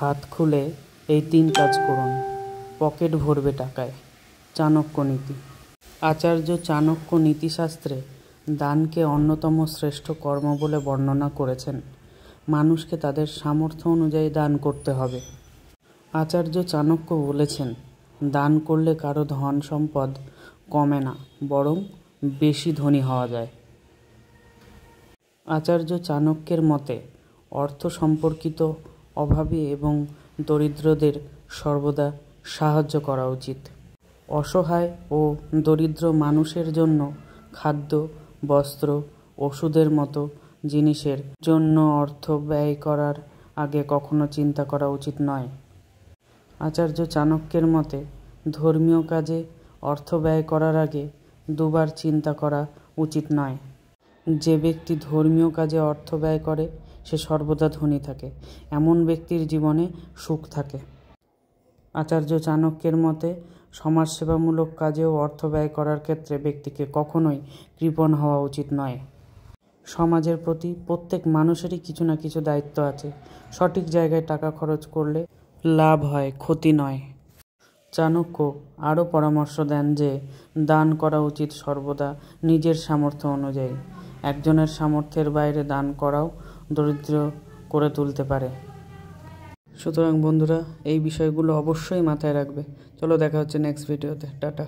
হাত খুলে এই 3 কাজ করুন, পকেট ভরবে টাকায়। চাণক্য নীতি। আচার্য চাণক্য নীতিশাস্ত্রে দানকে অন্যতম শ্রেষ্ঠ কর্ম বলে বর্ণনা করেছেন। মানুষকে তাদের সামর্থ্য অনুযায়ী দান করতে হবে। আচার্য চাণক্য বলেছেন, দান করলে কারো ধন সম্পদ কমে না, বরং বেশি ধনী হওয়া যায়। আচার্য চাণক্যের মতে অর্থ সম্পর্কিত অভাবী এবং দরিদ্রদের সর্বদা সাহায্য করা উচিত। অসহায় ও দরিদ্র মানুষের জন্য খাদ্য, বস্ত্র, ওষুধের মতো জিনিসের জন্য অর্থ ব্যয় করার আগে কখনো চিন্তা করা উচিত নয়। আচার্য চাণক্যের মতে ধর্মীয় কাজে অর্থ ব্যয় করার আগে 2 বার চিন্তা করা উচিত নয়। যে ব্যক্তি ধর্মীয় কাজে অর্থ ব্যয় করে সে সর্বদা ধনী থাকে, এমন ব্যক্তির জীবনে সুখ থাকে। আচার্য চাণক্যের মতে সমাজসেবামূলক কাজেও অর্থ ব্যয় করার ক্ষেত্রে ব্যক্তিকে কখনোই কৃপণ হওয়া উচিত নয়। সমাজের প্রতি প্রত্যেক মানুষেরই কিছু না কিছু দায়িত্ব আছে। সঠিক জায়গায় টাকা খরচ করলে লাভ হয়, ক্ষতি নয়। চাণক্য আরও পরামর্শ দেন যে দান করা উচিত সর্বদা নিজের সামর্থ্য অনুযায়ী। একজনের সামর্থ্যের বাইরে দান করাও দরিদ্র করে তুলতে পারে। সুতরাং বন্ধুরা, এই বিষয়গুলো অবশ্যই মাথায় রাখবে। চলো দেখা হচ্ছে নেক্সট ভিডিওতে। টাটা।